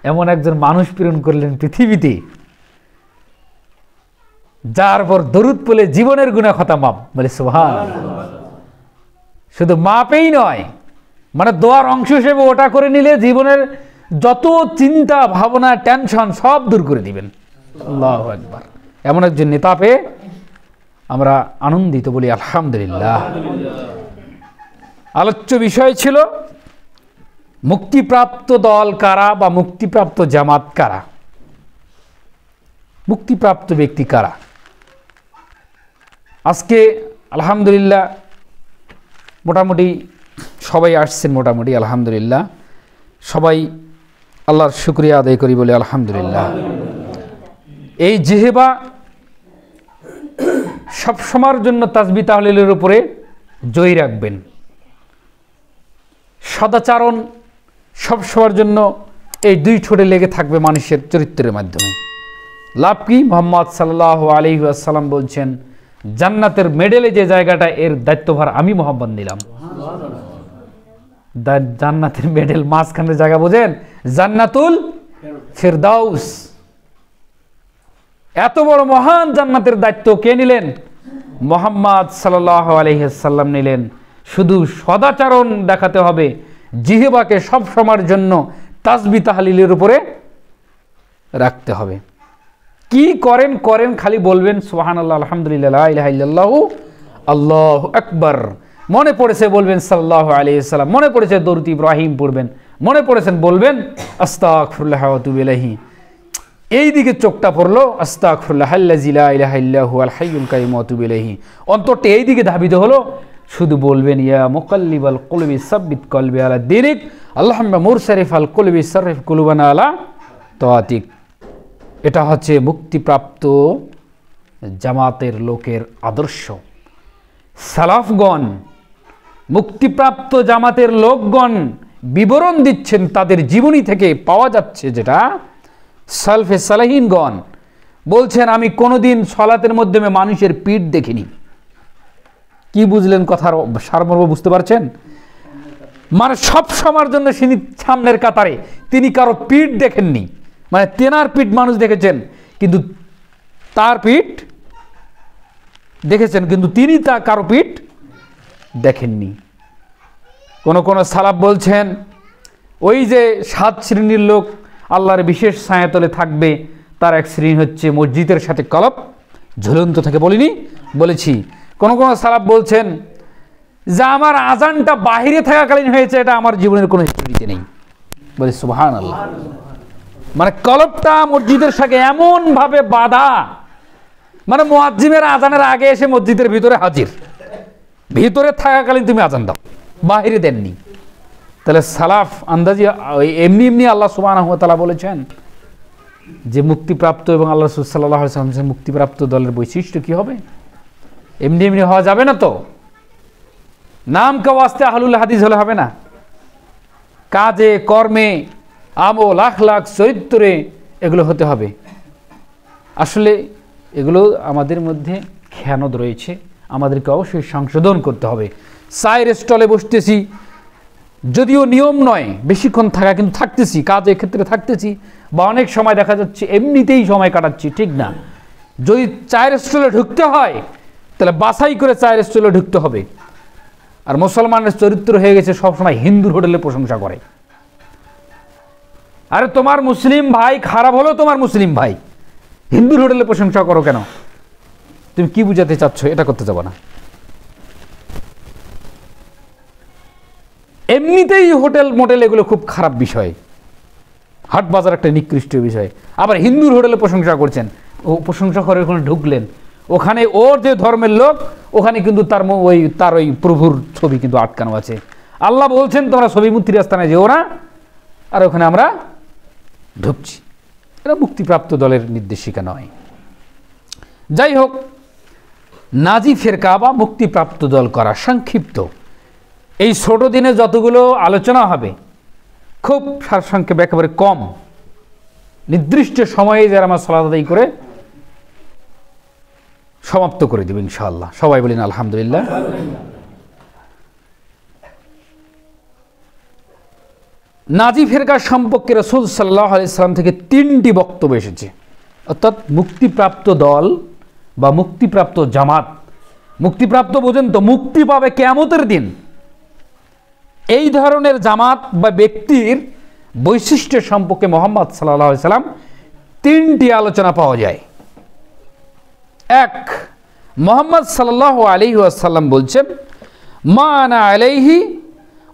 এমন একজন মানুষ প্রেরণ করলেন পৃথিবীতে, যার পর দরুদ পড়লে জীবনের গুনাহ খতা মাপ। বলে সুবহানাল্লাহ। শুধু মাপেই নয়, মানে দোয়ার অংশ হিসেবে ওটা করে নিলে জীবনের যত চিন্তা ভাবনা টেনশন সব দূর করে দিবেন। আল্লাহু আকবার। এমন একজন নেতা পেয়ে আমরা আনন্দিত, বলি আলহামদুলিল্লাহ। আলোচ্য বিষয় ছিল মুক্তিপ্রাপ্ত দল কারা বা মুক্তিপ্রাপ্ত জামাত কারা, মুক্তিপ্রাপ্ত ব্যক্তি কারা। আজকে আলহামদুলিল্লাহ মোটামুটি সবাই আসছেন, মোটামুটি আলহামদুলিল্লাহ সবাই আল্লাহর শুকরিয়া আদায় করি, বলে আলহামদুলিল্লাহ। এই জিহবা সব সময়ের জন্য তাসবিহ তাহলিলের উপরে জয়ী রাখবেন। সদাচরণ সব সময়ের জন্য এই দুই ঠোঁটে লেগে থাকবে মানুষের চরিত্রের মাধ্যমে। লাভ কি? মুহাম্মদ সাল্লাল্লাহু আলাইহি ওয়াসাল্লাম বলছেন, জান্নাতের মেডেলে যে জায়গাটা, এর দায়িত্বভার আমি মুহাম্মদ নিলাম। জান্নাতের মেডেল মাঝখানের জায়গা বোঝেন? জান্নাতুল ফিরদাউস। এত বড় মহান জান্নাতের দায়িত্ব কে নিলেন? মুহাম্মদ সাল্লাল্লাহু আলাইহি ওয়াসাল্লাম নিলেন। শুধু সদাচরণ দেখাতে হবে, জিহবাকে সব সময়ের জন্য তাসবিহ তাহলিলের উপরে রাখতে হবে। কি করেন করেন, খালি বলবেন সুবহানাল্লাহ, আলহামদুলিল্লাহ, লা ইলাহা ইল্লাল্লাহু, আল্লাহু আকবার। মনে পড়েছে বলবেন সাল্লাল্লাহু আলাইহি ওয়াসাল্লাম, মনে পড়েছে দরুদ ইব্রাহিম পড়বেন, মনে পড়েছেন বলবেন আস্তাগফিরুল্লাহ ওয়া আতুবু ইলাইহি। এই দিকে চোখটা পড়লো আস্তাগফিরুল্লাহ আল্লাযী লা ইলাহা ইল্লা হুয়াল হাইয়ুল কাইয়ুম ওয়া আতুবু ইলাইহি। অন্তরটা এই দিকে ধাবিত হলো, শুধু বলবেন ইয়া মুকাল্লিবাল কুলুবি সাব্বিত কলবি আলা দীনিক, আল্লাহুম্মা মুরসারিফাল কুলুবি সাররিফ কুলুবানা আলা তাআতিক। এটা হচ্ছে মুক্তিপ্রাপ্ত জামাতের লোকের আদর্শ। সালাফগণ, মুক্তিপ্রাপ্ত জামাতের লোকগণ বিবরণ দিচ্ছেন তাদের জীবনী থেকে পাওয়া যাচ্ছে, যেটা সালফে সালেহিনগণ বলছেন, আমি কোনোদিন সলাতের মাধ্যমে মানুষের পিঠ দেখিনি। কি বুঝলেন কথার সারমর্ম? বুঝতে পারছেন? মানে সব সময়ের জন্য তিনি সামনের কাতারে, তিনি কারো পিঠ দেখেননি। মানে তেনার পিঠ মানুষ দেখেছেন, কিন্তু তার পিঠ দেখেছেন, কিন্তু তিনি তা কারো পিঠ দেখেননি। কোন কোন সালাফ বলছেন, ওই যে 7 শ্রেণীর লোক আল্লাহর বিশেষ ছায়াতলে থাকবে, তার এক শ্রেণী হচ্ছে মসজিদের সাথে কলব ঝুলন্ত থাকে। বলিনি? বলেছি। কোন কোন সালাফ বলছেন যে আমার আজানটা বাহিরে থাকাকালীন হয়েছে, এটা আমার জীবনের কোনো হিস্ট্রিতে নেই। বলে সুবহানাল্লাহ। মানে কলবটা মসজিদের সাথে এমন ভাবে বাঁধা, মানে মুয়াজ্জিমের আজানের আগে এসে মসজিদের ভিতরে হাজির, ভিতরে থাকাকালীন তুমি আজান দাও, বাহিরে দেননি। তাহলে সালাফ আন্দাজি এমনি এমনি আল্লাহ সুবহানাহু ওয়া তাআলা বলেছেন যে মুক্তিপ্রাপ্ত এবং আল্লাহ রাসূল সাল্লাল্লাহু আলাইহি ওয়াসাল্লাম মুক্তিপ্রাপ্ত দলের বৈশিষ্ট্য কি হবে? এমনি এমনি হওয়া যাবে না তো। নাম কা ওয়াস্তে আহলুল হাদিস হলে হবে না। কাজে কর্মে আমল আখলাক চরিত্রে এগুলো হতে হবে। আসলে এগুলো আমাদের মধ্যে খেয়ানত রয়েছে, আমাদেরকে অবশ্যই সংশোধন করতে হবে। চায়ের স্টলে বসতেছি, যদিও নিয়ম নয় বেশিক্ষণ থাকা, কিন্তু থাকতেছি, কাজের ক্ষেত্রে থাকতেছি, বা অনেক সময় দেখা যাচ্ছে এমনিতেই সময় কাটাচ্ছি, ঠিক না। যদি চায়ের স্টলে ঢুকতে হয় তাহলে বাছাই করে চায়ের স্টলে ঢুকতে হবে। আর মুসলমানের চরিত্র হয়ে গেছে সবসময় হিন্দুর হোটেলে প্রশংসা করে। আরে তোমার মুসলিম ভাই খারাপ হলো, তোমার মুসলিম ভাই, হিন্দুর হোটেলে প্রশংসা করো কেন? তুমি কি বুঝাতে চাচ্ছ? এটা করতে যাবো না। এমনিতেই হোটেল মোটেল এগুলো খুব খারাপ বিষয়, হাট বাজার একটা নিকৃষ্ট বিষয়। আবার হিন্দুর হোটেলে প্রশংসা করছেন, ও প্রশংসা করে ওখানে ঢুকলেন, ওখানে ওর যে ধর্মের লোক, ওখানে কিন্তু তার ওই প্রভুর ছবি কিন্তু আটকানো আছে। আল্লাহ বলছেন তোমরা ছবি মূর্তির স্থানে যেও না, আর ওখানে আমরা ঢুকছি। এটা মুক্তিপ্রাপ্ত দলের নির্দেশিকা নয়। যাই হোক, নাজি ফেরকা বা মুক্তিপ্রাপ্ত দল করা সংক্ষিপ্ত এই ছোট দিনে যতগুলো আলোচনা হবে, খুব সারসংক্ষেপ, একেবারে কম, নির্দিষ্ট সময়ে যারা আমার সালাত আদায় করে সমাপ্ত করে দেব ইনশাআল্লাহ। সবাই বলেন আলহামদুলিল্লাহ। নাজি ফেরকা সম্পর্কে রাসূল সাল্লাল্লাহু আলাইহি সাল্লাম থেকে 3টি বক্তব্য এসেছে, অর্থাৎ মুক্তিপ্রাপ্ত দল বা মুক্তিপ্রাপ্ত জামাত। মুক্তিপ্রাপ্ত বোঝেন তো, মুক্তি পাবে কিয়ামতের দিন। এই ধরনের জামাত বা ব্যক্তির বৈশিষ্ট্য সম্পর্কে মুহাম্মদ সাল্লাল্লাহু আলাইহি সাল্লাম 3টি আলোচনা পাওয়া যায়। 1, মুহাম্মদ সাল্লাল্লাহু আলাইহি ওয়াসাল্লাম বলছেন, মা আনা আলাইহি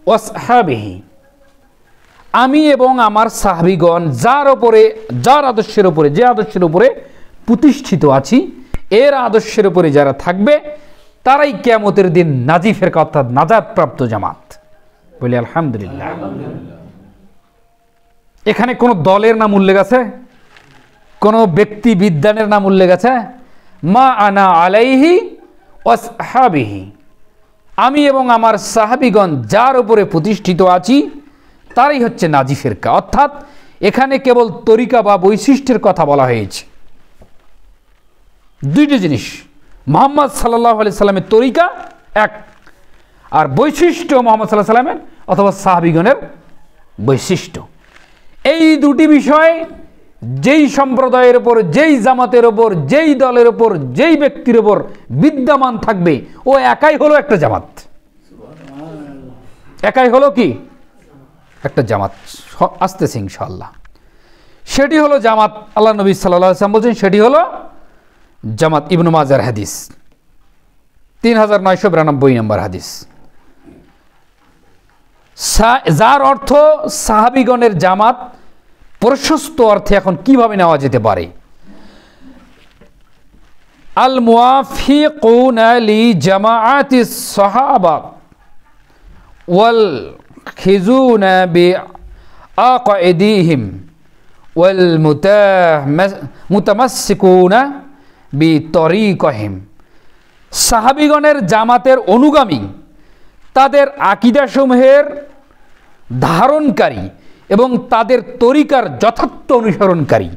ওয়াসহাবিহি, আমি এবং আমার সাহাবীগণ যার আদর্শের উপরে, যে আদর্শের উপরে প্রতিষ্ঠিত আছি, এর আদর্শের উপরে যারা থাকবে তারাই কিয়ামতের দিন নাজি ফেরকা অর্থাৎ নাজাতপ্রাপ্ত জামাত। বলি আলহামদুলিল্লাহ। এখানে কোন দলের নাম উল্লেখ আছে? কোন ব্যক্তি বিদ্যানের নাম উল্লেখ আছে? মা আনা আলাইহি ওয়াসহাবিহি, আমি এবং আমার সাহাবীগণ যার উপরে প্রতিষ্ঠিত আছি তারাই হচ্ছে নাজি ফেরকা। অর্থাৎ এখানে কেবল তরিকা বা বৈশিষ্ট্যের কথা বলা হয়েছে। 2টি জিনিস, মুহাম্মদ সাল্লাল্লাহু আলাইহি সাল্লামের তরিকা এক, আর বৈশিষ্ট্য মুহাম্মদ সাল্লাল্লাহু আলাইহি সাল্লামের অথবা সাহাবীগণের বৈশিষ্ট্য। এই 2টি বিষয় যেই সম্প্রদায়ের ওপর, যেই জামাতের ওপর, যেই দলের ওপর, যেই ব্যক্তির ওপর বিদ্যমান থাকবে, ও একাই হলো একটা জামাত। একাই হলো কি? একটা জামাত। আসতেছে ইনশাআল্লাহ। সেটি হলো জামাত। আল্লাহ নবী সাল্লাল্লাহু আলাইহি ওয়াসাল্লাম বলছেন সেটি হলো জামাত। ইবনে মাজার হাদিস 3992 নম্বর হাদিস, যার অর্থ সাহাবীগণের জামাত প্রশস্ত অর্থে এখন কিভাবে নেওয়া যেতে পারে? আল মুওয়াফিকুনা লি জামাআতিস সাহাবা ওয়াল খিজুনা বিআকাইদিহিম ওয়াল মুতামাসসিকুনা বিতরিকাহিম, সাহাবীগণের জামাতের অনুগামী, তাদের আকীদাসমূহের ধারণকারী এবং তাদের তরিকার যথার্থ অনুসরণকারী,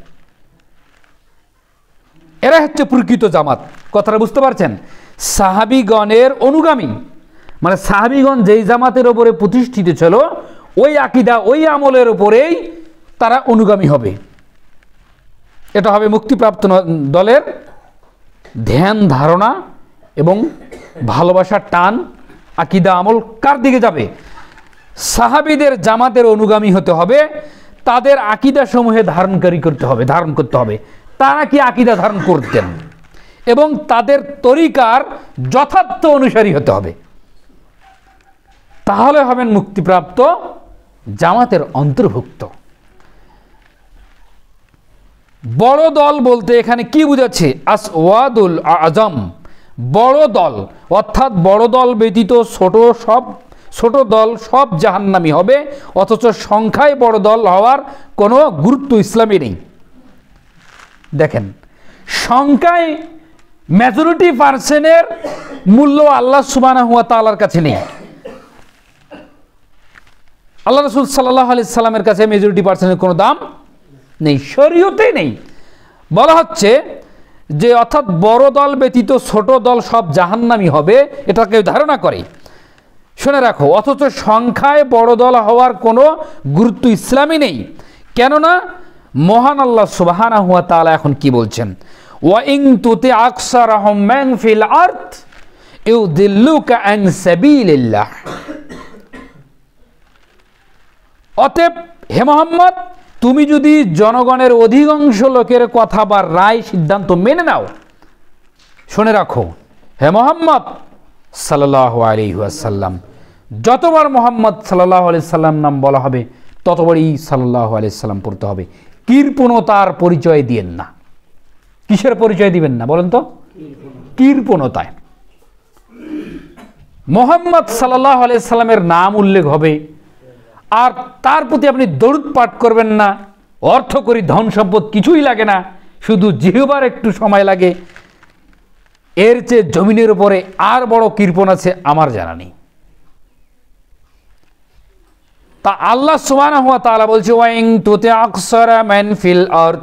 এরা হচ্ছে প্রকৃত জামাত। কথাটা বুঝতে পারছেন? সাহাবীগণের অনুগামী মানে সাহাবীগণ যেই জামাতের উপরে প্রতিষ্ঠিত ছিল, ওই আকীদা, ওই আমলের উপরেই তারা অনুগামী হবে। এটা হবে মুক্তিপ্রাপ্ত দলের ধ্যান ধারণা এবং ভালোবাসার টান। আকীদা আমল কার দিকে যাবে? সাহাবীদের জামাতের অনুগামী হতে হবে, তাদের আকীদা সমূহে ধারণ করতে হবে। তারা কি আকীদা ধারণ করতেন এবং তাদের তরিকার যথার্থ অনুসারী হতে হবে, তাহলে হবেন মুক্তিপ্রাপ্ত জামাতের অন্তর্ভুক্ত। বড় দল বলতে এখানে কি বুঝাচ্ছে? আসওয়াদুল আজম, বড় দল, অর্থাৎ বড় দল ব্যতীত ছোট দল সব জাহান্নামী হবে, অথচ সংখ্যায় বড় দল হওয়ার কোনো গুরুত্ব ইসলামে নেই। দেখেন, সংখ্যায় মেজরিটি পার্সেন্টের মূল্য আল্লাহ সুবহানাহু ওয়া তাআলার কাছে নেই। আল্লাহ রাসূল সাল্লাল্লাহু আলাইহি সাল্লামের কাছে মেজরিটি পার্সেন্টের কোনো দাম নেই, শরীয়তে নেই। বলা হচ্ছে যে অর্থাৎ বড় দল ব্যতীত ছোট দল সব জাহান্নামী হবে, এটা কেউ ধারণা করে। শুনে রাখো, অথচ সংখ্যায় বড় দল হওয়ার কোনো গুরুত্ব ইসলামে নেই। কেননা মহান আল্লাহ সুবহানাহু ওয়া তাআলা এখন কি বলছেন? ওয়া ইন তুতি আকসারাহুম মান ফিল আরদ ইউদিল্লুকা আন সাবিলিল্লাহ। অতএব হে মুহাম্মদ, তুমি যদি জনগণের অধিকাংশ লোকের কথা বা রায় সিদ্ধান্ত মেনে নাও, শুনে রাখো হে মুহাম্মদ সাল্লাল্লাহু আলাইহি ওয়াসাল্লাম, যতবার মুহাম্মদ সাল্লাল্লাহু আলাইহি সাল্লাম নাম বলা হবে ততবারই সাল্লাল্লাহু আলাইহি সাল্লাম পড়তে হবে। কৃপণতার পরিচয় দিয়েন না। কিসের পরিচয় দিবেন না বলেন তো? কৃপণতায়। মুহাম্মদ সাল্লাল্লাহু আলাইহি সাল্লামের নাম উল্লেখ হবে আর তার প্রতি আপনি দরুদ পাঠ করবেন না। অর্থ করি ধন সম্পদ কিছুই লাগে না, শুধু জিহ্বার একটু সময় লাগে। এর চেয়ে জমিনের উপরে আর বড় কৃপণ আছে আমার জানা নেই। তা আল্লাহ সুবহানাহু ওয়া তাআলা বলছে ওয়া ইন তুতি আকসারা মান ফিল আরদ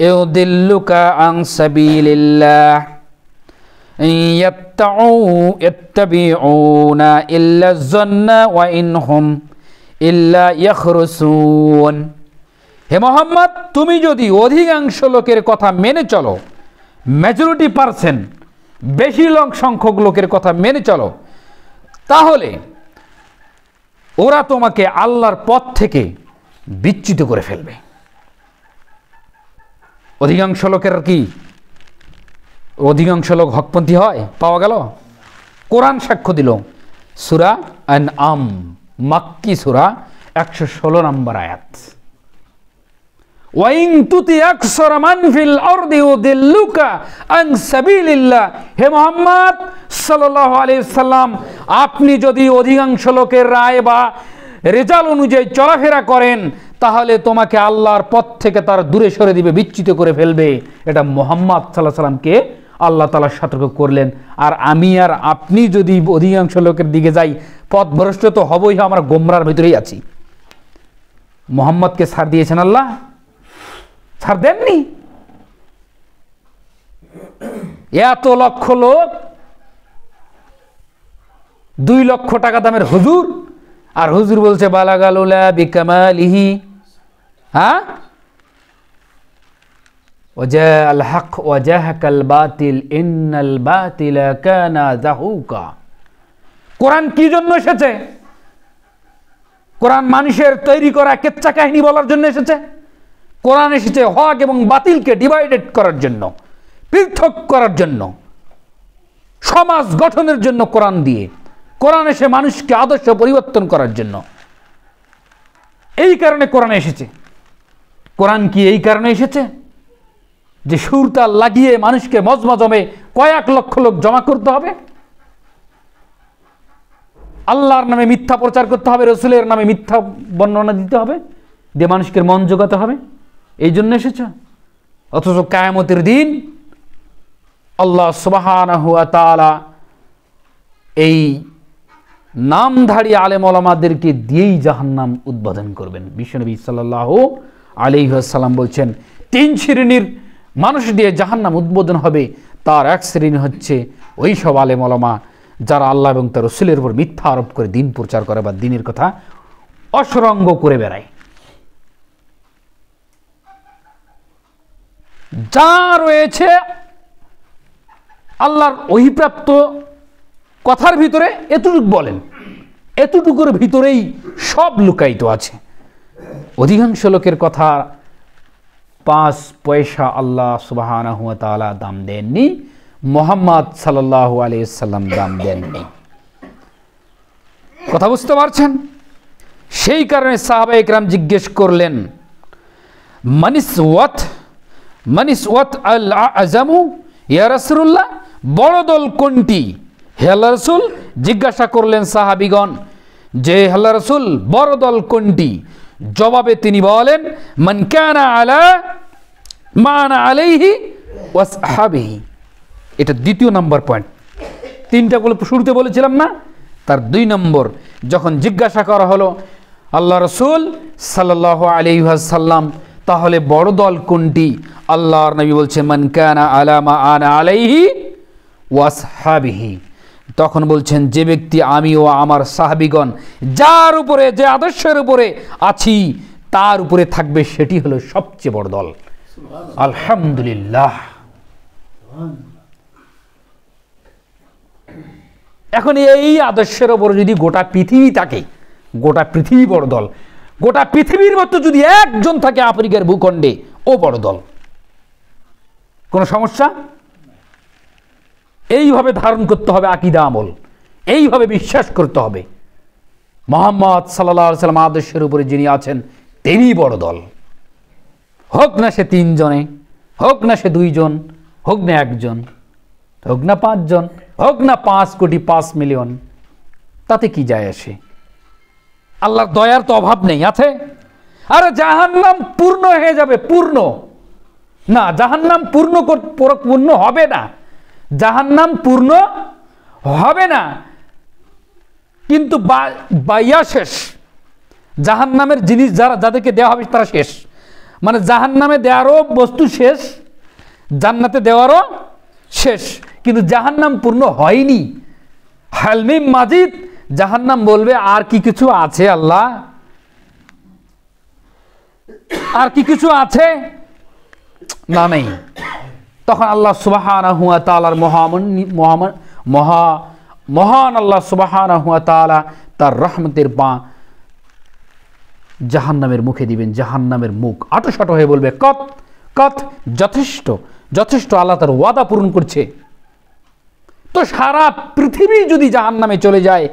ইউদিল্লুকা আন সাবিলিল্লাহ ইয়াত্তাবিউনা ইল্লা যান্না ওয়া ইনহুম ইল্লা ইয়াখরুসুন। হে মোহাম্মদ, তুমি যদি অধিকাংশ লোকের কথা মেনে চলো, মেজরিটি পার্সেন্ট, বেশি সংখ্যক লোকের কথা মেনে চলো, তাহলে ওরা তোমাকে আল্লাহর পথ থেকে বিচ্যুত করে ফেলবে। অধিকাংশ লোকের কি অধিকাংশ লোক হকপন্থী হয়? পাওয়া গেল? কোরআন সাক্ষ্য দিল। সূরা আনআম, মাক্কি সূরা, 116 নম্বর আয়াত। ওয়াইন তুতি আকসারা মান ফিল আরদি ইউদিল্লুকা আন সাবিলিল্লাহ। হে মুহাম্মদ সাল্লাল্লাহু আলাইহি সাল্লাম, আপনি যদি অধিকাংশ লোকের রায় বা রেজাল্ট অনুযায়ী চলাফেরা করেন, তাহলে তোমাকে আল্লাহর পথ থেকে তার দূরে সরে দিবে, বিচ্যুত করে ফেলবে। এটা মুহাম্মদ সাল্লাল্লাহু আলাইহি সাল্লামকে আল্লাহ তাআলা সতর্ক করলেন। আর আমি আর আপনি যদি অধিকাংশ লোকের দিকে যাই, পথভ্রষ্ট তো হবই, আমরা গোমরার ভিতরেই আছি। মুহাম্মদকে ছাড় দিয়েছেন আল্লাহ? ছাড় দেননি। এত লক্ষ লোক, 2 লক্ষ টাকা দামের হুজুর, আর হুজুর বলছে বালাগালুলা বিকামালিহি, হ্যাঁ, ওয়াজাল হক ওয়াজাহাকাল বাতিল ইন্নাল বাতিলা কানা যাহুকা। কোরআন কি জন্য এসেছে? কোরআন মানুষের তৈরি করা কেচ্চা কাহিনী বলার জন্য এসেছে? কোরআন এসেছে হক এবং বাতিলকে ডিভাইডেড করার জন্য, পৃথক করার জন্য, সমাজ গঠনের জন্য কোরআন দিয়ে। কোরআন এসে মানুষকে আদর্শ পরিবর্তন করার জন্য। এই কারণে কোরআন এসেছে। কোরআন কি এই কারণে এসেছে যে সুরতাল লাগিয়ে মানুষকে মজমজমে কয়েক লক্ষ লোক জমা করতে হবে, আল্লাহর নামে মিথ্যা প্রচার করতে হবে, রসুলের নামে মিথ্যা বর্ণনা দিতে হবে, দিয়ে মানুষকে মন জোগাতে হবে? এই জন্য এসেছে? অথচ কিয়ামতের দিন আল্লাহ সুবহানাহু ওয়া তাআলা এই নামধারী আলেম ওলামাদেরকে দিয়েই জাহান্নাম উদ্বোধন করবেন। বিশ্বনবী সাল্লাল্লাহু আলাইহি ওয়াসাল্লাম বলছেন, 3 শ্রেণীর মানুষ দিয়ে জাহান্নাম উদ্বোধন হবে। তার এক শ্রেণী হচ্ছে ওই সব আলেম ওলামা যারা আল্লাহ এবং তার রাসূলের উপর মিথ্যা আরোপ করে দিন প্রচার করে বা দিনের কথা অসরঙ্গ করে বেড়ায়। যা রয়েছে আল্লাহর ওহীপ্রাপ্ত কথার ভিতরে এতটুকু বলেন, এতটুকুর ভিতরেই সব লুকায়িত আছে। অধিকাংশ লোকের কথা 5 পয়সা আল্লাহ সুবহানাহু ওয়া তাআলা দাম দেননি, মুহাম্মদ সাল্লাল্লাহু আলাইহি সাল্লাম দাম দেননি। কথা বুঝতে পারছেন? সেই কারণে সাহাবায়ে কেরাম জিজ্ঞেস করলেন, মানিসওয়াত আল আযামু ইয়া রাসূলুল্লাহ, বড় দল কোনটি হে আল্লাহর রাসূল? জিজ্ঞাসা করলেন সাহাবীগণ যে হে আল্লাহর রাসূল বড় দল কোনটি? জবাবে তিনি বলেন, মান কানা আলা মা আনা আলাইহি ওয়া আসহাবিহি। এটা 2 নম্বর পয়েন্ট। 3টা বলে শুরুতে বলেছিলাম না, তার 2 নম্বর। যখন জিজ্ঞাসা করা হলো আল্লাহ রাসূল সাল্লাল্লাহু আলাইহি ওয়াসাল্লাম, তাহলে বড় দল কোনটি? আল্লাহর নবী বলছে, মান কানা আলা মা আনা আলাইহি ওয়া আসহাবিহি। তখন বলছেন, যে ব্যক্তি আমি ও আমার সাহাবীগণ যার উপরে, যে আদর্শের উপরে আছি তার উপরে থাকবে, সেটি হলো সবচেয়ে বড় দল। আলহামদুলিল্লাহ। এখন এই আদর্শের উপরে যদি গোটা পৃথিবী থাকে, গোটা পৃথিবী বড় দল। গোটা পৃথিবীর মতো যদি একজন থাকে আফ্রিকার ভূখণ্ডে, ও বড় দল। কোনো সমস্যা? এইভাবে ধারণ করতে হবে আকীদা আমল, এইভাবে বিশ্বাস করতে হবে মুহাম্মদ সাল্লাল্লাহু আলাইহি ওয়াসাল্লাম আদর্শের উপরে যিনি আছেন তিনি বড় দল। হোক না সে 3 জনে, হোক না সে 2 জন, হোক না 1 জন, হোক না 5 জন, হোক না 5 কোটি 5 মিলিয়ন, তাতে কি যায় আসে? আল্লাহর দয়ার তো অভাব নেই, আছে? আরে জাহান্নাম পূর্ণ হয়ে যাবে, পূর্ণ না, জাহান্নাম পূর্ণ হবে না, জাহান্নাম পূর্ণ হবে না, কিন্তু বাইয়া শেষ। জাহান্নামের জিনিস যাদেরকে দেওয়া হবে তারা শেষ। মানে জাহান্নামে দেওয়ারও বস্তু শেষ, জান্নাতে দেওয়ারও শেষ, কিন্তু জাহান্নাম পূর্ণ হয়নি। হালমিম মাজিদ, জাহান্নাম বলবে আর কি কিছু আছে আল্লাহ? আর কি কিছু আছে? না, নেই। তখন আল্লাহ সুবহানাহু ওয়া তাআলার মহান আল্লাহ সুবহানাহু ওয়া তাআলা তার রহমতের বাঁ জাহান্নামের মুখে দিবেন। জাহান্নামের মুখ আটোসাটো হয়ে বলবে, কত কত, যথেষ্ট যথেষ্ট। আল্লাহ তার ওয়াদা পূরণ করছে। তো সারা পৃথিবী যদি জাহান্নামে চলে যায়,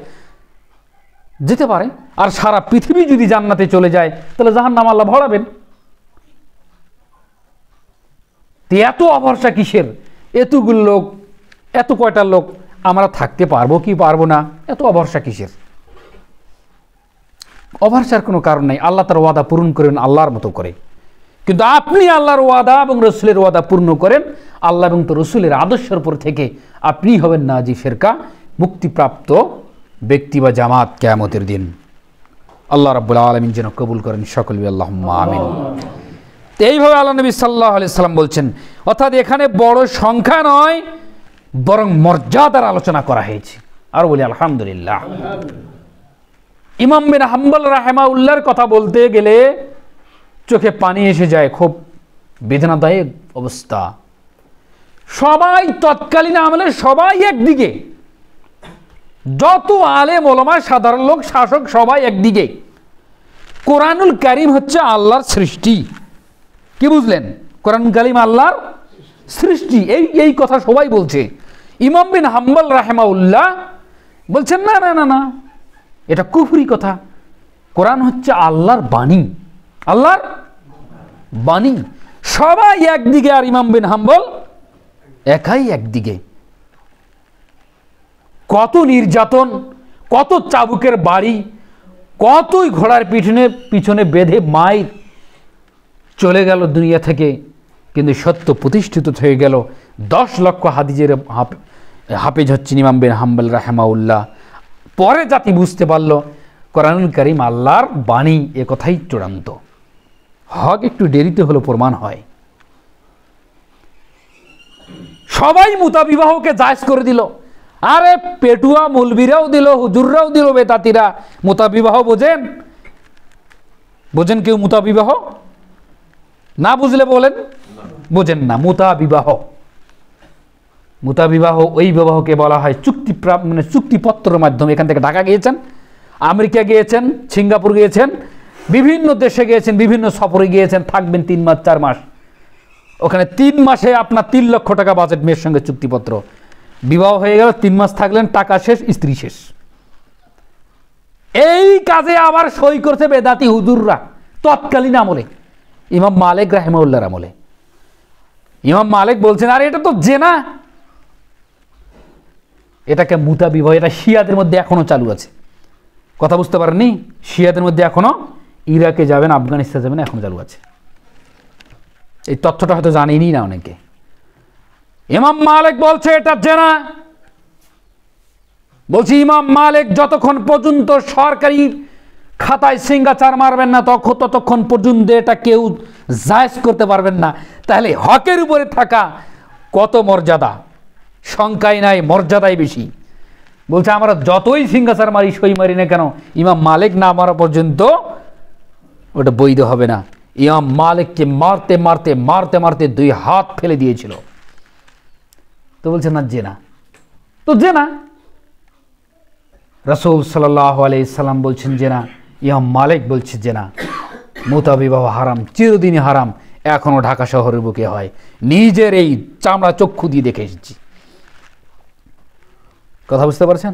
যেতে পারে, আর সারা পৃথিবী যদি জান্নাতে চলে যায়, তাহলে জাহান্নাম আল্লাহ ভরাবেন। এত অভরসা কিসের? এতগুলো লোক, এত কয়টা লোক, আমরা থাকতে পারবো কি পারবো না, এত অভরসা কিসের? অভরসার কোনো কারণ নাই। আল্লাহ তার ওয়াদা পূরণ করেন আল্লাহর মতো করে। কিন্তু আপনি আল্লাহর ওয়াদা এবং রসুলের ওয়াদা পূর্ণ করেন। আল্লাহ এবং তো রসুলের আদর্শের উপর থেকে আপনি হবেন নাজি ফেরকা, মুক্তিপ্রাপ্ত ব্যক্তি বা জামাত কিয়ামতের দিন। আল্লাহ রাব্বুল আলামিন যেন কবুল করেন সকলে, আল্লাহুম্মা আমিন। এইভাবে আল্লাহ নবী সাল্লাল্লাহু আলাইহি সাল্লাম বলছেন। অর্থাৎ এখানে বড় সংখ্যা নয়, বরং মর্যাদার আলোচনা করা হয়েছে। আর বলি আলহামদুলিল্লাহ। ইমাম বিন হাম্বল রাহিমাহুল্লাহর কথা বলতে গেলে চোখে পানি এসে যায়। খুব বেদনাদায়ক অবস্থা। সবাই তৎকালীন আমলে সবাই একদিকে, যত আলেম ওলামা, সাধারণ লোক, শাসক, সবাই একদিকে। কোরআনুল কারীম হচ্ছে আল্লাহর সৃষ্টি। কি বুঝলেন? কোরআনুল কারীম আল্লাহর সৃষ্টি, এই কথা সবাই বলছে। ইমাম বিন হাম্বল রাহিমাহুল্লাহ বলছেন, না না না না, এটা কুফরি কথা। কোরআন হচ্ছে আল্লাহর বাণী, আল্লাহর বাণী। সবাই একদিকে, আর ইমাম বিন হাম্বল একাই একদিকে। কত নির্যাতন, কত চাবুকের বাড়ি, কতই ঘোড়ার পিছনে বেঁধে মায়ের চলে গেল দুনিয়া থেকে, কিন্তু সত্য প্রতিষ্ঠিত হয়ে গেল। 10 লক্ষ হাদিসের হাফেজ হচ্ছেন ইমাম বিন হাম্বল রাহিমাহুল্লাহ। পরে জাতি বুঝতে পারল কোরআনুল কারীম আল্লাহর বাণী, এ কথাই চূড়ান্ত। হক একটু দেরিতে হলো প্রমাণ হয়। সবাই মুতাবিবাহকে জায়েজ করে দিল। আরে পেটুয়া মৌলবীরাও দিল, হুজুররাও দিল, বেদাতিরা। মুতাবিবাহ বোঝেন? বোঝেন কেউ মুতাবিবাহ? না বুঝলে বলেন। বোঝেন না? মুতাবিবাহ ওই বিবাহকে বলা হয় চুক্তিপত্রের মাধ্যমে। এখান থেকে ঢাকা গিয়েছেন, আমেরিকা গিয়েছেন, সিঙ্গাপুর গিয়েছেন, বিভিন্ন দেশে গিয়েছেন, বিভিন্ন সফরে গিয়েছেন, থাকবেন 3 মাস 4 মাস। ওখানে 3 মাসে আপনার 3 লক্ষ টাকা বাজেট, মেয়ের সঙ্গে চুক্তিপত্র। বিবাহ হয়ে গেল, 3 মাস থাকলেন, টাকা শেষ, স্ত্রী শেষ। এই কাজে আবার সই করছে বেদাতি হুজুররা তৎকালীন আমলে, ইমাম মালিক রাহিমাহুল্লাহর আমলে। ইমাম মালিক বলছেন, আরে এটা তো জেনা, এটাকে মুতাবিবাহ। এটা শিয়াদের মধ্যে এখনো চালু আছে। কথা বুঝতে পারেননি? শিয়াদের মধ্যে এখনো, ইরাকে যাবেন, আফগানিস্তান যাবেন, এখনো চালু আছে। এই তথ্যটা হয়তো জানেনি না অনেকে। ইমাম মালিক বলছে এটা জেনা। বলছি ইমাম মালিক যতক্ষণ পর্যন্ত সরকারি খাতায় সিঙ্গাচার মারবেন না, ততক্ষণ পর্যন্ত এটা কেউ জায়েজ করতে পারবেন না। তাহলে হকের উপরে থাকা কত মর্যাদা! সংখ্যায় নাই, মর্যাদায় বেশি। বলছে আমরা যতই সিঙ্গাচার মারি, সই মারি না কেন, ইমাম মালিক না মারা পর্যন্ত ওটা বৈধ হবে না। ইমাম মালিককে মারতে মারতে মারতে মারতে 2 হাত ফেলে দিয়েছিল। তো বলছে না জেনা, তো জেনা। রাসূল সাল্লাল্লাহু আলাইহি সাল্লাম বলছেন জেনা, ইমাম মালিক বলছে জেনা। মুতাবিবাহ হারাম, চিরদিনই হারাম। এখনো ঢাকা শহরের বুকে হয়। নিজের এই চামড়া চক্ষু দিয়ে দেখে এসেছি। কথা বুঝতে পারছেন?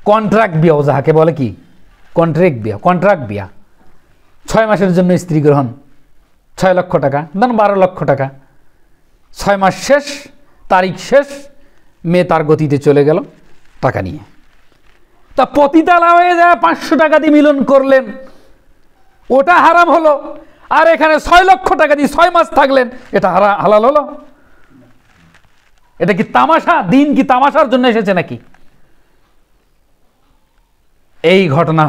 কন্ট্রাক্ট বিয়া, যাহাকে বলে কি কন্ট্রাক্ট বিয়া। 6 মাসের জন্য স্ত্রী গ্রহণ, 6 লক্ষ টাকা, ধরুন 12 লক্ষ টাকা। 6 মাস শেষ, তারিখ শেষ, মেয়ে তার গতিতে চলে গেল টাকা নিয়ে। তা পতিতালা হয়ে যায়, 500 টাকা দিয়ে মিলন করলেন, ওটা হারাম হলো। আর এখানে 6 লক্ষ টাকা দিয়ে 6 মাস থাকলেন, এটা হালাল হলো? এটা কি তামাশা? দিন কি তামাশার জন্য এসেছে নাকি? এই ঘটনা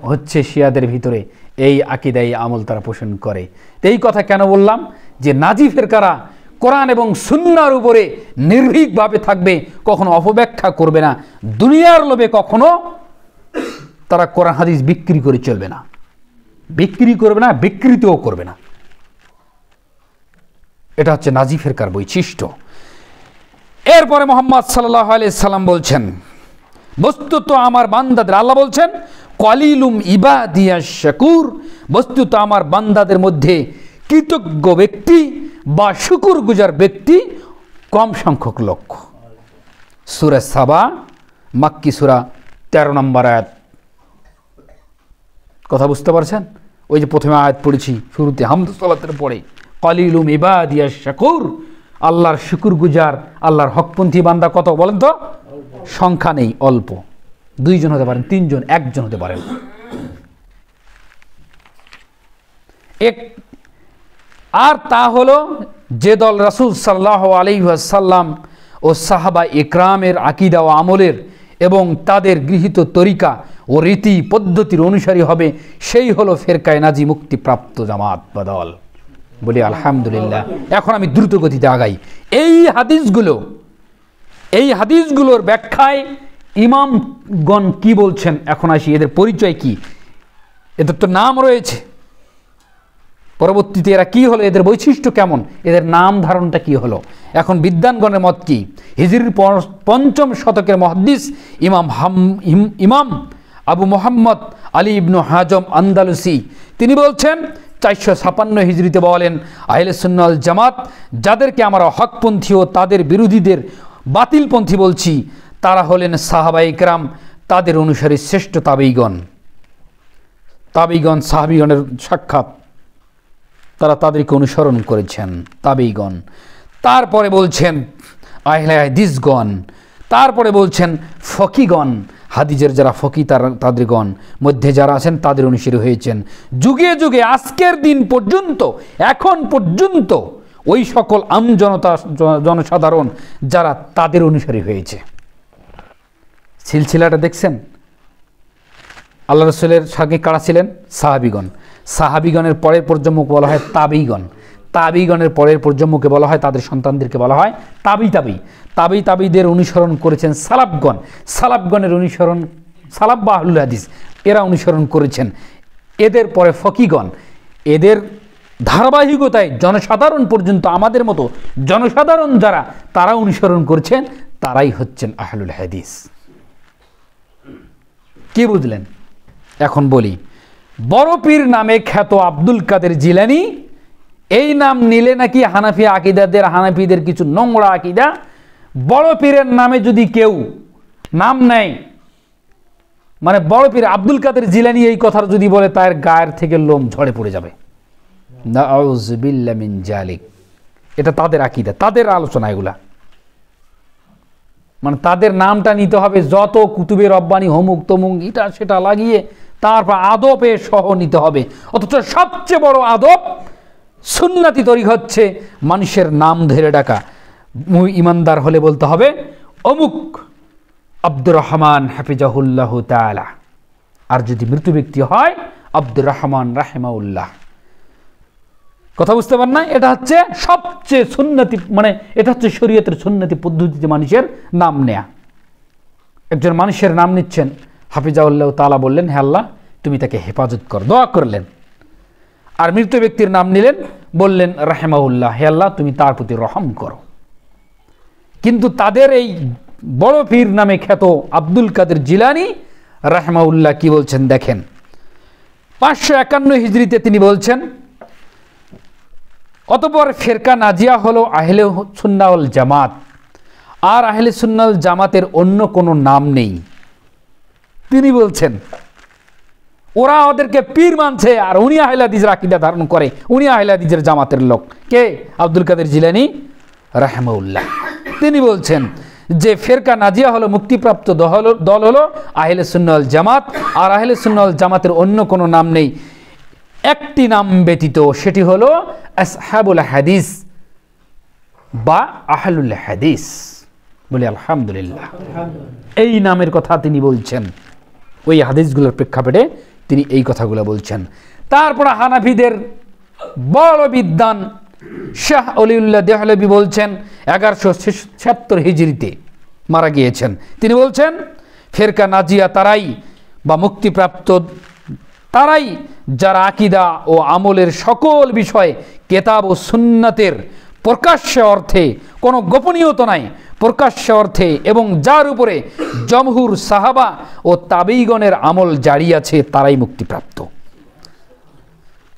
হচ্ছে শিয়াদের ভিতরে। এই আকীদা, এই আমল তারা পোষণ করে। এই কথা কেন বললাম? যে নাজি ফেরকারা কোরআন এবং সুন্নাহর উপরে নির্ভীকভাবে থাকবে, কখনো অপব্যাখ্যা করবে না। দুনিয়ার লোভে কখনো তারা কোরআন হাদিস বিক্রি করে চলবে না, বিক্রি করবে না, বিকৃতও করবে না। এটা হচ্ছে নাজি ফেরকার বৈশিষ্ট্য। এরপরে মুহাম্মদ সাল্লাল্লাহু আলাইহি সাল্লাম বলছেন, বস্তুত আমার বান্দাদের, আল্লাহ বলছেন কলিলুম ইবাদিয়াশ শাকুর, বস্তুত আমার বান্দাদের মধ্যে কৃতজ্ঞ ব্যক্তি বা শুকরগুজার ব্যক্তি কম সংখ্যক লোক। সূরা সাবা, মাক্কি সূরা, 13 নম্বর আয়াত। কথা বুঝতে পারছেন? ওই যে প্রথমে আয়াত পড়েছি শুরুতে হামদ সালাতের পরে, কলিলুম ইবাদিয়াশ শাকুর, আল্লাহর শুকরগুজার, আল্লাহর হকপন্থী বান্দা কত বলেন তো? সংখ্যা নেই, অল্প। 2 জন হতে পারেন, 3 জন, 1 জন হতে পারেন। আর তা হলো যে দল রাসূল সাল্লাল্লাহু আলাইহি ওয়াসাল্লাম ও সাহাবা ইকরামের আকীদা ও আমলের এবং তাদের গৃহীত তরিকা ও রীতি পদ্ধতির অনুসারী হবে, সেই হলো ফেরকায়ে নাজি, মুক্তিপ্রাপ্ত জামাত বা দল। বলি আলহামদুলিল্লাহ। এখন আমি দ্রুত গতিতে আগাই। এই হাদিসগুলোর ব্যাখ্যায় ইমামগণ কি বলছেন, এখন আসি এদের পরিচয় কি। এদের তো নাম রয়েছে, পরবর্তীতে এরা কি হলো, এদের বৈশিষ্ট্য কেমন, এদের নাম ধারণটা কি হলো। এখন বিদ্বানগণের মত কি? হিজরির 5ম শতকের মুহাদ্দিস ইমাম আবু মুহাম্মদ আলী ইবনু হাজম আন্দালুসি তিনি বলছেন 456 হিজরিতে বলেন, আহলে সুন্নাহ ওয়াল জামাত যাদেরকে আমরা হকপন্থী ও তাদের বিরোধীদের বাতিলপন্থী বলছি, তারা হলেন সাহাবায়ে কেরাম, তাদের অনুসারী শ্রেষ্ঠ তাবেঈগণ। সাহাবীগণের সাক্ষাৎ, তারা তাদেরকে অনুসরণ করেছেন, তাবেঈগণ। তারপরে বলছেন আহলে হাদিসগণ, তারপরে বলছেন ফকিগণ, হাদিসের যারা ফকি তাদেরগণ মধ্যে যারা আছেন তাদের অনুসারী হয়েছেন যুগে যুগে আজকের দিন পর্যন্ত, এখন পর্যন্ত ওই সকল জনসাধারণ যারা তাদের অনুসারী হয়েছে। সিলসিলাটা দেখছেন? আল্লাহ রাসূলের সঙ্গে কারা ছিলেন? সাহাবীগণ। সাহাবীগণের পরের প্রজন্মকে বলা হয় তাবেঈগণ। তাবেঈগণের পরের প্রজন্মকে বলা হয়, তাদের সন্তানদেরকে বলা হয় তাবেঈদের অনুসরণ করেছেন সালাফগণ। সালাফগণের অনুসরণ, সালাফ বা আহলুল হাদিস, এরা অনুসরণ করেছেন। এদের পরে ফকিগণ, এদের ধারাবাহিকতায় জনসাধারণ পর্যন্ত, আমাদের মতো জনসাধারণ যারা, তারা অনুসরণ করছেন, তারাই হচ্ছেন আহলুল হাদিস। কি বুঝলেন? এখন বলি, বড় পীর নামে খ্যাত আব্দুল কাদের জিলানী, এই নাম নিলে নাকি হানাফিদের কিছু নোংরা আকীদা। বড় পীরের নামে যদি কেউ নাম নেয়, মানে বড় পীর আব্দুল কাদের জিলানী এই কথা যদি বলে, তার গায়ের থেকে লোম ঝরে পড়ে যাবে। নাউযুবিল্লাহ মিন জালিক। এটা তাদের আকীদা, তাদের আলোচনা এগুলা। মানে তাদের নামটা নিতে হবে যত কুতুবে রব্বানি হমুক তমুক এটা সেটা লাগিয়ে, তারপর আদবে সহ নিতে হবে। অথচ সবচেয়ে বড় আদব সুন্নতি তরিকা হচ্ছে মানুষের নাম ধরে ডাকা। ইমানদার হলে বলতে হবে অমুক আব্দুর রহমান হাফিজাহুল্লাহ তাআলা, আর যদি মৃত ব্যক্তি হয় আব্দুর রহমান রাহিমাহুল্লাহ। কথা বুঝতে পারেন না? এটা হচ্ছে সবচেয়ে সুন্নতি, মানে এটা হচ্ছে শরীয়তের সুন্নতি পদ্ধতিতে মানুষের নাম নেয়া। একজন মানুষের নাম নিচ্ছেন, হাফিজাহুল্লাহ তাআলা বললেন, হে আল্লাহ তুমি তাকে হেফাজত কর, দোয়া করলেন। আর মৃত ব্যক্তির নাম নিলেন, বললেন রাহিমাহুল্লাহ, হে আল্লাহ তুমি তার প্রতি রহম করো। কিন্তু তাদের এই বড় পীর নামে খ্যাত আব্দুল কাদের জিলানী রাহিমাহুল্লাহ কি বলছেন দেখেন। 551 হিজরিতে তিনি বলছেন, অতঃপর ফেরকা নাজিয়া হলো আহলে সুন্নাহ ওয়াল জামাত, আর আহলে সুন্নাহ ওয়াল জামাতের অন্য কোনো নাম নেই। তিনি বলছেন ওরা ওদেরকে পীর মানছে, আর উনি আহলে হাদিসের আকীদা ধারণ করে, উনি আহলে হাদিসের জামাতের লোক। কে? আব্দুল কাদের জিলানী রাহিমাহুল্লাহ। তিনি বলছেন যে ফেরকা নাজিয়া হলো মুক্তিপ্রাপ্ত দল হলো আহলে সুন্নাহ ওয়াল জামাত, আর আহলে সুন্নাহ ওয়াল জামাতের অন্য কোনো নাম নেই একটি নাম ব্যতীত, সেটি হলো আসহাবুল হাদিস বা আহলুল হাদিস। বলি আলহামদুলিল্লাহ। এই নামের কথা তিনি বলছেন, ওই হাদিসগুলোর প্রেক্ষাপটে তিনি এই কথাগুলো বলছেন। তারপর হানাফিদের বড় বিদ্বান শাহ অলিউল্লাহ দেহলভী বলছেন 1176 হিজরিতে মারা গিয়েছেন। তিনি বলছেন ফেরকা নাজিয়া তারাই বা মুক্তিপ্রাপ্ত তারাই যারা আকীদা ও আমলের সকল বিষয়ে কেতাব ও সুন্নাতের প্রকাশ্য অর্থে, কোনো গোপনীয়তা নাই, প্রকাশ্য অর্থে, এবং যার উপরে জমহুর সাহাবা ও তাবেঈগণের আমল জারি আছে তারাই মুক্তিপ্রাপ্ত,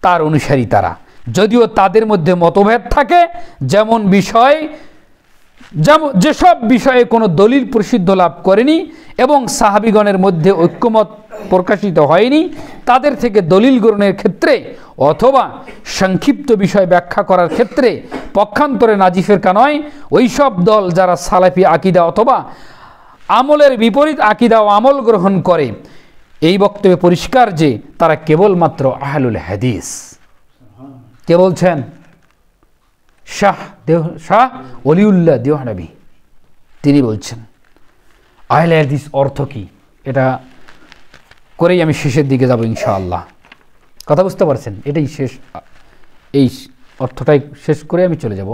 তার অনুসারী তারা। যদিও তাদের মধ্যে মতভেদ থাকে, যেসব বিষয়ে কোনো দলিল প্রসিদ্ধ লাভ করেনি এবং সাহাবীগণের মধ্যে ঐক্যমত প্রকাশিত হয়নি, তাদের থেকে দলিল গ্রহণের ক্ষেত্রে অথবা সংক্ষিপ্ত বিষয় ব্যাখ্যা করার ক্ষেত্রে পক্ষান্তরে নাজি ফিরকা নয়, ওইসব দল যারা সালাফি আকিদা অথবা আমলের বিপরীত আকিদা ও আমল গ্রহণ করে, এই বক্তব্যে পরিষ্কার যে তারা কেবলমাত্র আহলুল হাদিস। কে বলছেন? শাহ ওলিউল্লাহ দেওয়ানবী, তিনি বলছেন। আহলে হাদিস অর্থ কি, এটা করেই আমি শেষের দিকে যাব ইনশাআল্লাহ। কথা বুঝতে পারছেন? এটাই শেষ, এই অর্থটাই শেষ করে আমি চলে যাব,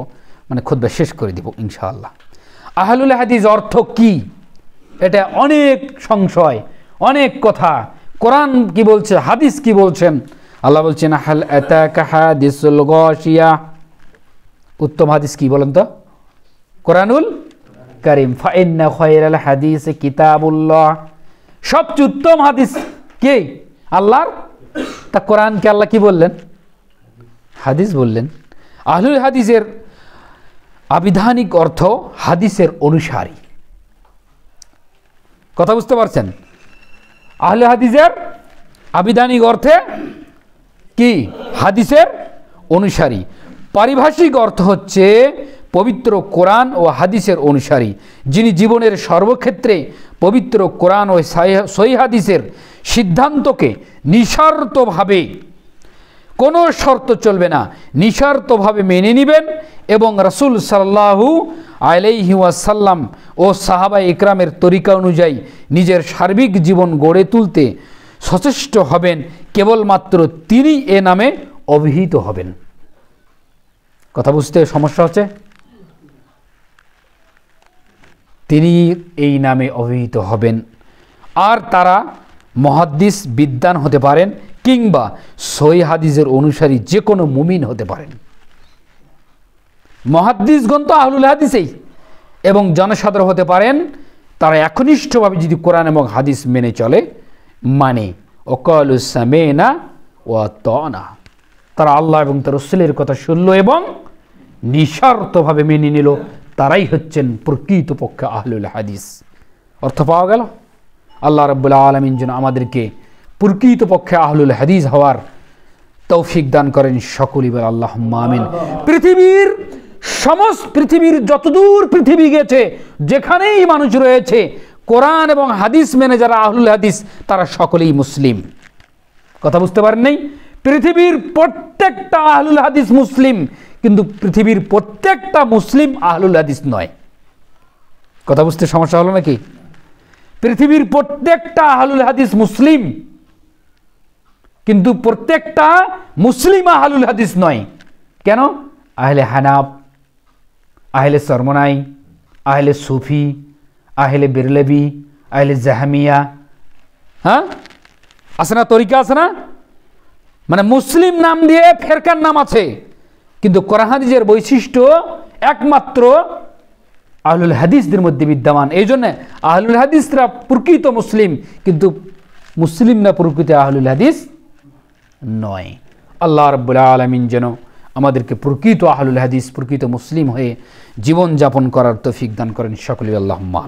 মানে খুতবা শেষ করে দিব ইনশাআল্লাহ। আহলুল হাদিস অর্থ কি, এটা অনেক সংশয়, অনেক কথা। কোরআন কি বলছে, হাদিস কি বলছেন? আল্লাহ বলছেন হাল আতাকা হাদিসুল গাশিয়া, উত্তম হাদিস কি বলেন তো? কোরআনুল কারীম। ফাইন্না খায়রাল হাদিস কিতাবুল্লাহ, সবচেয়ে উত্তম হাদিস কে? আল্লাহর। তা কোরআনকে আল্লাহ কি বললেন? হাদিস বললেন। আহলুল হাদিসের আবিধানিক অর্থ হাদিসের অনুসারী। কথা বুঝতে পারছেন? আহলে হাদিসের আবিধানিক অর্থে কি? হাদিসের অনুসারী। পারিভাষিক অর্থ হচ্ছে পবিত্র কোরআন ও হাদিসের অনুসারী, যিনি জীবনের সর্বক্ষেত্রে পবিত্র কোরআন ও সহিহ হাদিসের সিদ্ধান্তকে নিঃশর্তভাবে, কোনো শর্ত চলবে না, নিঃশর্তভাবে মেনে নেবেন এবং রাসূল সাল্লাল্লাহু আলাইহি ওয়াসাল্লাম ও সাহাবা ইকরামের তরিকা অনুযায়ী নিজের সার্বিক জীবন গড়ে তুলতে সচেষ্ট হবেন। কেবলমাত্র তিনি এ নামে অভিহিত হবেন। কথা বুঝতে সমস্যা হচ্ছে? তিনি এই নামে অভিহিত হবেন। আর তারা মুহাদ্দিস বিদ্বান হতে পারেন কিংবা সহিহ হাদিসের অনুসারী যে কোনো মুমিন হতে পারেন। মুহাদ্দিসগণ তো আহলুল হাদিসেই, এবং জনসাধারণ হতে পারেন তারা একনিষ্ঠভাবে যদি কোরআন এবং হাদিস মেনে চলে, মানে ওয়াকালু সামিনা ওয়া আতানা, তারা আল্লাহ এবং তার রাসূলের কথা শুনল এবং নিঃশর্তভাবে মেনে নিল, তারাই হচ্ছেন প্রকৃতপক্ষে আহলুল হাদিস। অর্থ পাওয়া গেল? আল্লাহ রাব্বুল আলামিন যেন আমাদেরকে প্রকৃতপক্ষে আহলুল হাদিস হওয়ার তৌফিক দান করেন। সকলেই বলে আল্লাহুম্মা আমিন। পৃথিবীর যতদূর পৃথিবী গেছে, যেখানেই মানুষ রয়েছে, কোরআন এবং হাদিস মেনে যারা আহলুল হাদিস, তারা সকলেই মুসলিম। কথা বুঝতে পারেন নাই? পৃথিবীর প্রত্যেকটা আহলুল হাদিস মুসলিম, কিন্তু পৃথিবীর প্রত্যেকটা মুসলিম আহলুল হাদিস নয়। কথা বুঝতে সমস্যা হলো নাকি? পৃথিবীর প্রত্যেকটা আহলুল হাদিস মুসলিম, কিন্তু প্রত্যেকটা মুসলিম আহলুল হাদিস নয়। কেন? আহলে হানাফ, আহলে সরমনাই, আহলে সুফি, আহলে বেরলভি, আহলে জাহমিয়া, হ্যাঁ আছে না, তরিকা আছে না? মানে মুসলিম নাম দিয়ে ফেরকার নাম আছে, কিন্তু কোরআন হাদিসের বৈশিষ্ট্য একমাত্র আহলুল হাদিসদের মধ্যে বিদ্যমান। এই জন্য আহলুল হাদিসরা প্রকৃত মুসলিম, কিন্তু মুসলিম না প্রকৃত আহলুল হাদিস নয়। আল্লাহ রাব্বুল আলামিন যেন আমাদেরকে প্রকৃত আহলুল হাদিস, প্রকৃত মুসলিম হয়ে জীবন যাপন করার তৌফিক দান করেন। সকলে আল্লাহুম্মা।